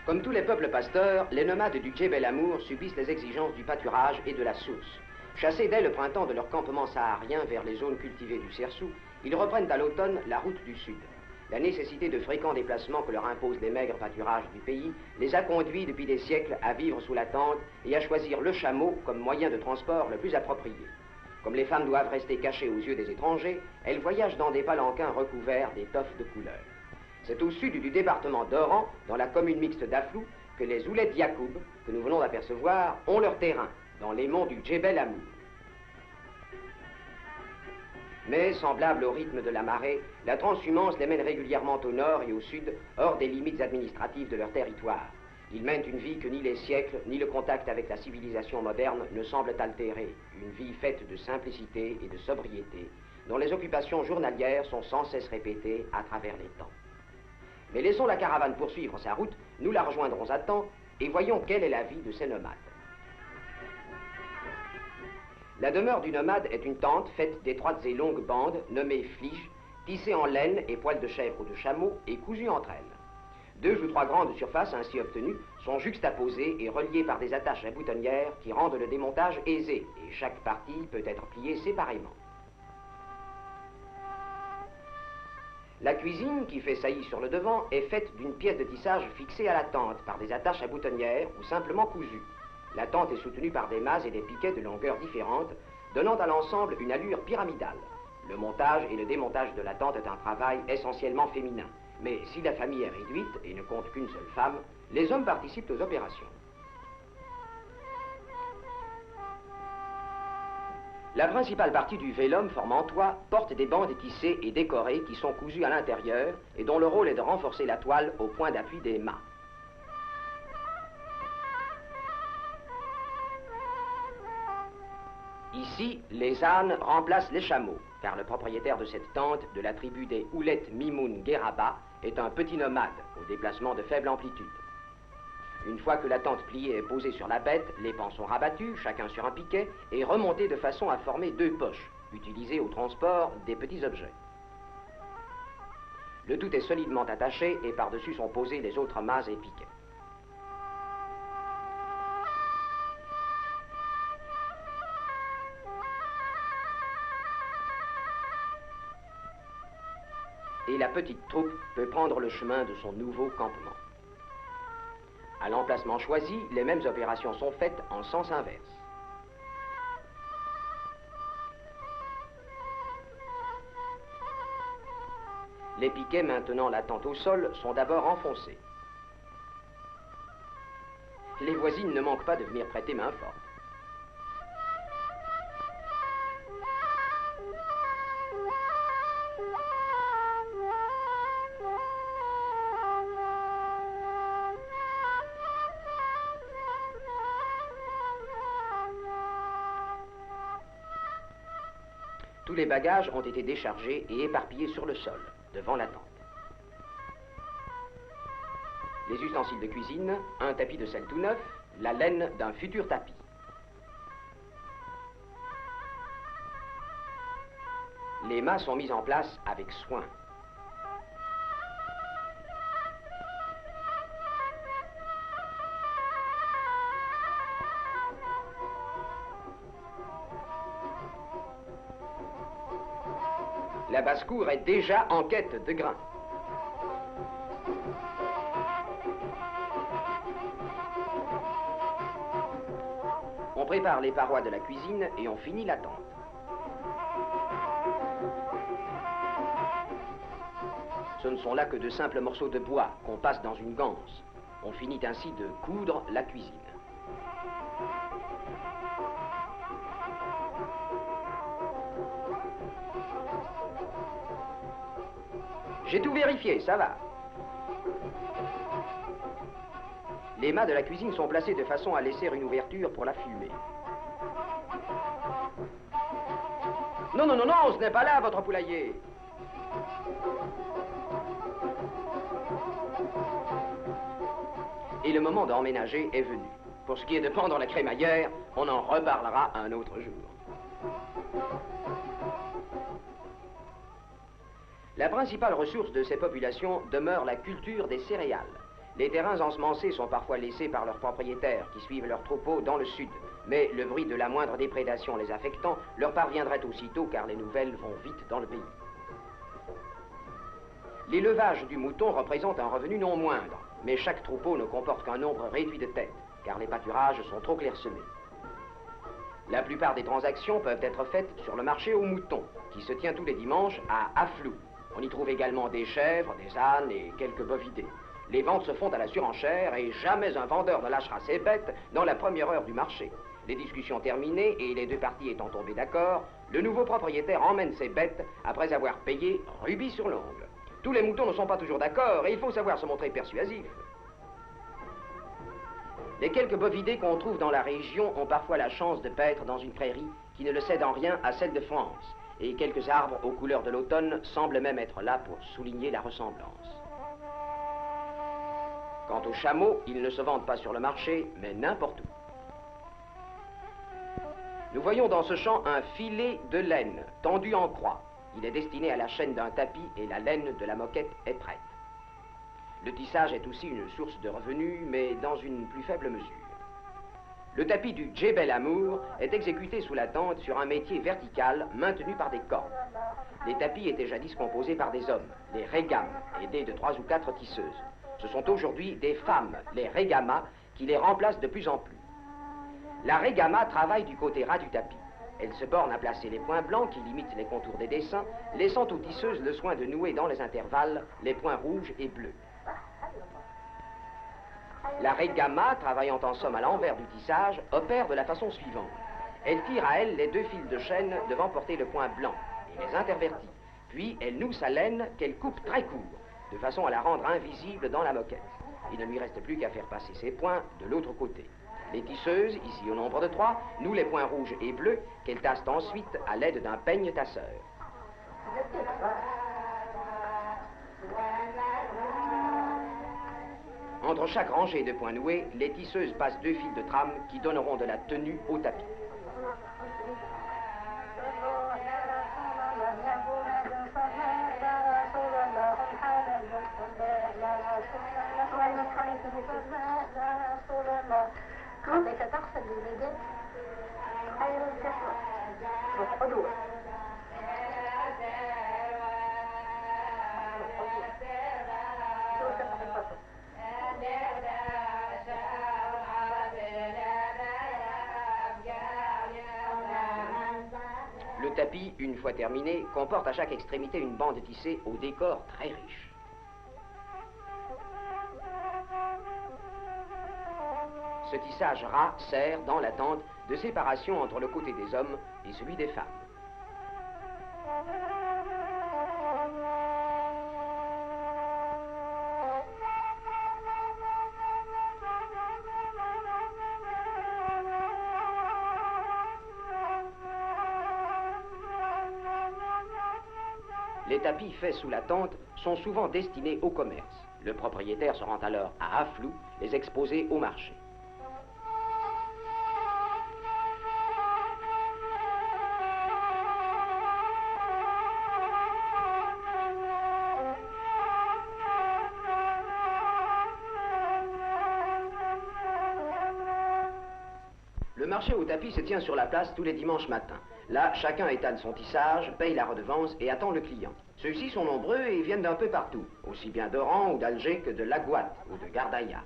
Comme tous les peuples pasteurs, les nomades du Djebel Amour subissent les exigences du pâturage et de la source. Chassés dès le printemps de leur campement saharien vers les zones cultivées du Sersou, ils reprennent à l'automne la route du sud. La nécessité de fréquents déplacements que leur imposent les maigres pâturages du pays les a conduits depuis des siècles à vivre sous la tente et à choisir le chameau comme moyen de transport le plus approprié. Comme les femmes doivent rester cachées aux yeux des étrangers, elles voyagent dans des palanquins recouverts d'étoffes de couleur. C'est au sud du département d'Oran, dans la commune mixte d'Aflou, que les Ouled Yacoub, que nous venons d'apercevoir, ont leur terrain, dans les monts du Djebel Amour. Mais, semblable au rythme de la marée, la transhumance les mène régulièrement au nord et au sud, hors des limites administratives de leur territoire. Ils mènent une vie que ni les siècles, ni le contact avec la civilisation moderne ne semblent altérer. Une vie faite de simplicité et de sobriété, dont les occupations journalières sont sans cesse répétées à travers les temps. Mais laissons la caravane poursuivre sa route, nous la rejoindrons à temps et voyons quelle est la vie de ces nomades. La demeure du nomade est une tente faite d'étroites et longues bandes nommées fliges, tissées en laine et poils de chèvre ou de chameau et cousues entre elles. 2 ou 3 grandes surfaces ainsi obtenues sont juxtaposées et reliées par des attaches à boutonnières qui rendent le démontage aisé et chaque partie peut être pliée séparément. La cuisine, qui fait saillie sur le devant, est faite d'une pièce de tissage fixée à la tente par des attaches à boutonnières ou simplement cousue. La tente est soutenue par des mâts et des piquets de longueurs différentes, donnant à l'ensemble une allure pyramidale. Le montage et le démontage de la tente est un travail essentiellement féminin. Mais si la famille est réduite et ne compte qu'une seule femme, les hommes participent aux opérations. La principale partie du vélum formant toit porte des bandes tissées et décorées qui sont cousues à l'intérieur et dont le rôle est de renforcer la toile au point d'appui des mâts. Ici, les ânes remplacent les chameaux, car le propriétaire de cette tente, de la tribu des Oulet Mimoun Gueraba, est un petit nomade, au déplacement de faible amplitude. Une fois que la tente pliée est posée sur la bête, les pans sont rabattus, chacun sur un piquet, et remontés de façon à former 2 poches, utilisées au transport des petits objets. Le tout est solidement attaché et par-dessus sont posés les autres mâts et piquets. Et la petite troupe peut prendre le chemin de son nouveau campement. À l'emplacement choisi, les mêmes opérations sont faites en sens inverse. Les piquets maintenant la tente au sol sont d'abord enfoncés. Les voisines ne manquent pas de venir prêter main forte. Tous les bagages ont été déchargés et éparpillés sur le sol, devant la tente. Les ustensiles de cuisine, un tapis de sel tout neuf, la laine d'un futur tapis. Les mâts sont mis en place avec soin. La basse-cour est déjà en quête de grains. On prépare les parois de la cuisine et on finit la tente. Ce ne sont là que de simples morceaux de bois qu'on passe dans une ganse. On finit ainsi de coudre la cuisine. J'ai tout vérifié, ça va. Les mâts de la cuisine sont placés de façon à laisser une ouverture pour la fumée. Non, non, non, non, ce n'est pas là, votre poulailler. Et le moment d'emménager est venu. Pour ce qui est de pendre la crémaillère, on en reparlera un autre jour. La principale ressource de ces populations demeure la culture des céréales. Les terrains ensemencés sont parfois laissés par leurs propriétaires qui suivent leurs troupeaux dans le sud. Mais le bruit de la moindre déprédation les affectant leur parviendrait aussitôt car les nouvelles vont vite dans le pays. L'élevage du mouton représente un revenu non moindre, mais chaque troupeau ne comporte qu'un nombre réduit de têtes, car les pâturages sont trop clairsemés. La plupart des transactions peuvent être faites sur le marché aux moutons, qui se tient tous les dimanches à Afflou. On y trouve également des chèvres, des ânes et quelques bovidés. Les ventes se font à la surenchère et jamais un vendeur ne lâchera ses bêtes dans la première heure du marché. Les discussions terminées et les deux parties étant tombées d'accord, le nouveau propriétaire emmène ses bêtes après avoir payé rubis sur l'ongle. Tous les moutons ne sont pas toujours d'accord et il faut savoir se montrer persuasif. Les quelques bovidés qu'on trouve dans la région ont parfois la chance de paître dans une prairie qui ne le cède en rien à celle de France. Et quelques arbres aux couleurs de l'automne semblent même être là pour souligner la ressemblance. Quant aux chameaux, ils ne se vendent pas sur le marché, mais n'importe où. Nous voyons dans ce champ un filet de laine tendu en croix. Il est destiné à la chaîne d'un tapis et la laine de la moquette est prête. Le tissage est aussi une source de revenus, mais dans une plus faible mesure. Le tapis du Djebel Amour est exécuté sous la tente sur un métier vertical maintenu par des cordes. Les tapis étaient jadis composés par des hommes, les régams, aidés de 3 ou 4 tisseuses. Ce sont aujourd'hui des femmes, les régamas, qui les remplacent de plus en plus. La régama travaille du côté ras du tapis. Elle se borne à placer les points blancs qui limitent les contours des dessins, laissant aux tisseuses le soin de nouer dans les intervalles les points rouges et bleus. La régama, travaillant en somme à l'envers du tissage, opère de la façon suivante. Elle tire à elle les 2 fils de chaîne devant porter le point blanc et les intervertit. Puis elle noue sa laine qu'elle coupe très court, de façon à la rendre invisible dans la moquette. Il ne lui reste plus qu'à faire passer ses points de l'autre côté. Les tisseuses, ici au nombre de 3, nouent les points rouges et bleus qu'elles tassent ensuite à l'aide d'un peigne tasseur. Entre chaque rangée de points noués, les tisseuses passent 2 fils de trame qui donneront de la tenue au tapis. Le tapis, une fois terminé, comporte à chaque extrémité une bande tissée au décor très riche. Ce tissage ras sert, dans la tente, de séparation entre le côté des hommes et celui des femmes. Les tapis faits sous la tente sont souvent destinés au commerce. Le propriétaire se rend alors à Afflou les exposer au marché. Le marché au tapis se tient sur la place tous les dimanches matins. Là, chacun étale son tissage, paye la redevance et attend le client. Ceux-ci sont nombreux et viennent d'un peu partout, aussi bien d'Oran ou d'Alger que de Laguat ou de Gardaïa.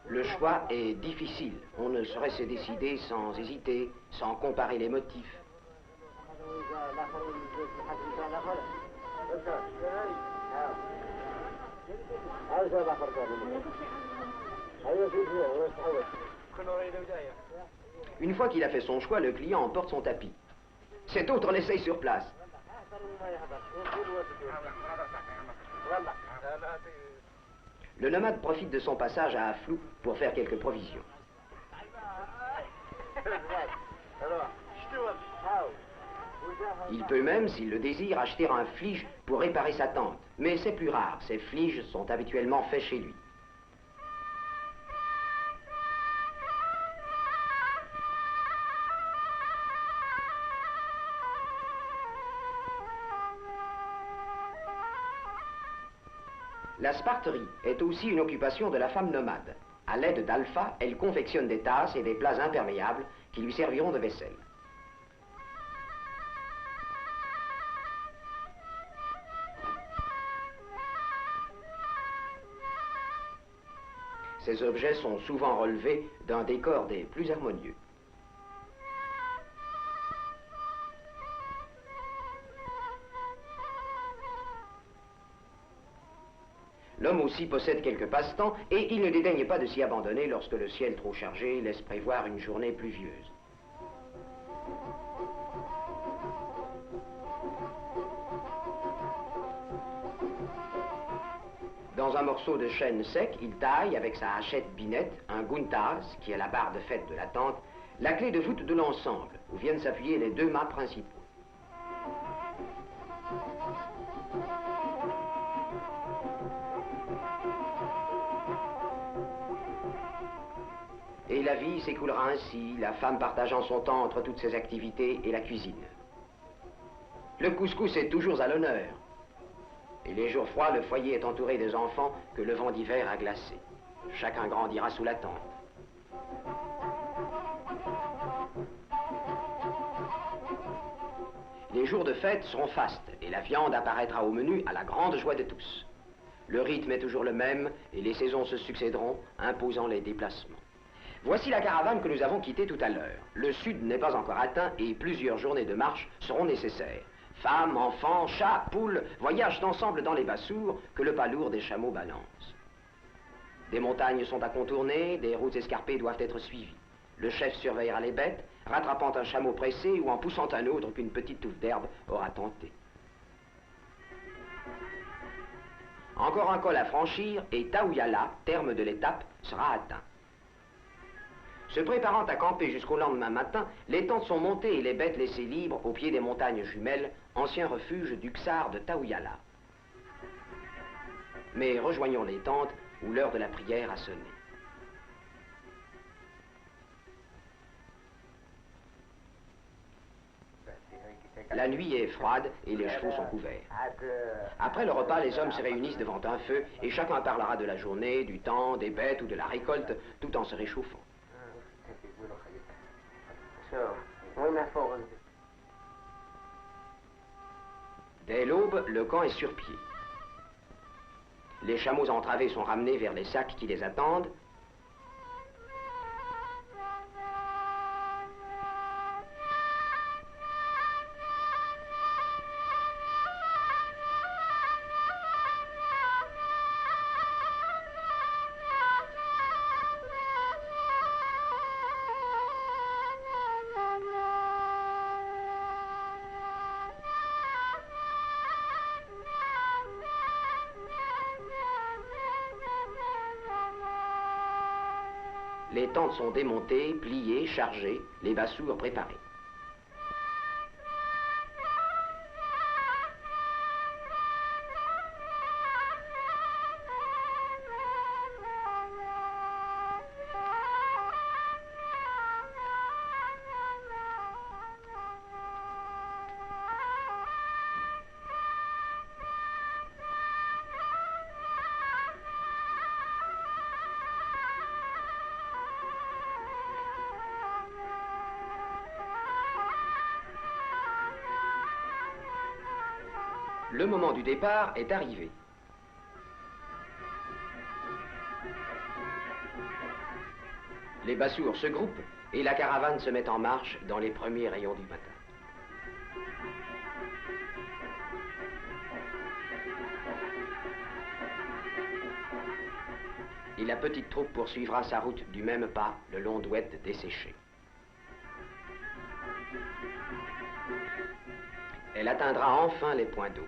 Le choix est difficile. On ne saurait se décider sans hésiter, sans comparer les motifs. Une fois qu'il a fait son choix, le client emporte son tapis. Cet autre l'essaye sur place. Le nomade profite de son passage à Afflou pour faire quelques provisions. Il peut même, s'il le désire, acheter un flige pour réparer sa tente. Mais c'est plus rare, ces fliges sont habituellement faits chez lui. La sparterie est aussi une occupation de la femme nomade. À l'aide d'Alpha, elle confectionne des tasses et des plats imperméables qui lui serviront de vaisselle. Ces objets sont souvent relevés d'un décor des plus harmonieux. L'homme aussi possède quelques passe-temps et il ne dédaigne pas de s'y abandonner lorsque le ciel trop chargé laisse prévoir une journée pluvieuse. Dans un morceau de chêne sec, il taille avec sa hachette binette un guntaz, qui est la barre de faite de la tente, la clé de voûte de l'ensemble, où viennent s'appuyer les deux mâts principaux. Et la vie s'écoulera ainsi, la femme partageant son temps entre toutes ses activités et la cuisine. Le couscous est toujours à l'honneur. Et les jours froids, le foyer est entouré des enfants que le vent d'hiver a glacés. Chacun grandira sous la tente. Les jours de fête seront fastes et la viande apparaîtra au menu à la grande joie de tous. Le rythme est toujours le même et les saisons se succéderont, imposant les déplacements. Voici la caravane que nous avons quittée tout à l'heure. Le sud n'est pas encore atteint et plusieurs journées de marche seront nécessaires. Femmes, enfants, chats, poules voyagent ensemble dans les bassours que le pas lourd des chameaux balance. Des montagnes sont à contourner, des routes escarpées doivent être suivies. Le chef surveillera les bêtes, rattrapant un chameau pressé ou en poussant un autre qu'une petite touffe d'herbe aura tenté. Encore un col à franchir et Taouyala, terme de l'étape, sera atteint. Se préparant à camper jusqu'au lendemain matin, les tentes sont montées et les bêtes laissées libres au pied des montagnes jumelles, ancien refuge du Ksar de Taouyala. Mais rejoignons les tentes où l'heure de la prière a sonné. La nuit est froide et les chevaux sont couverts. Après le repas, les hommes se réunissent devant un feu et chacun parlera de la journée, du temps, des bêtes ou de la récolte, tout en se réchauffant. Dès l'aube, le camp est sur pied. Les chameaux entravés sont ramenés vers les sacs qui les attendent. Les tentes sont démontées, pliées, chargées, les bassours préparés. Le moment du départ est arrivé. Les bassours se groupent et la caravane se met en marche dans les premiers rayons du matin. Et la petite troupe poursuivra sa route du même pas le long d'ouettes desséchées. Elle atteindra enfin les points d'eau.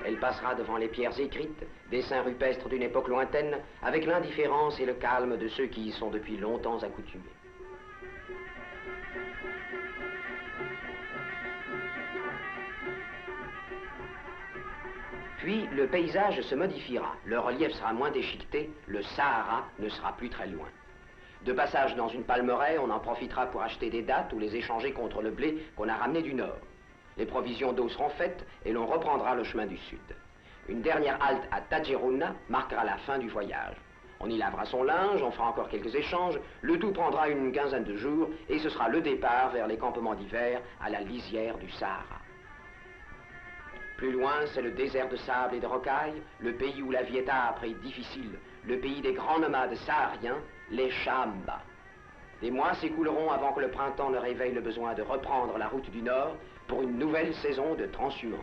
Elle passera devant les pierres écrites, dessins rupestres d'une époque lointaine, avec l'indifférence et le calme de ceux qui y sont depuis longtemps accoutumés. Puis, le paysage se modifiera, le relief sera moins déchiqueté, le Sahara ne sera plus très loin. De passage dans une palmeraie, on en profitera pour acheter des dattes ou les échanger contre le blé qu'on a ramené du nord. Les provisions d'eau seront faites et l'on reprendra le chemin du sud. Une dernière halte à Tadjerouna marquera la fin du voyage. On y lavera son linge, on fera encore quelques échanges, le tout prendra une quinzaine de jours et ce sera le départ vers les campements d'hiver à la lisière du Sahara. Plus loin, c'est le désert de sable et de rocailles, le pays où la vie est âpre et difficile, le pays des grands nomades sahariens, les Chamba. Des mois s'écouleront avant que le printemps ne réveille le besoin de reprendre la route du Nord pour une nouvelle saison de transhumance.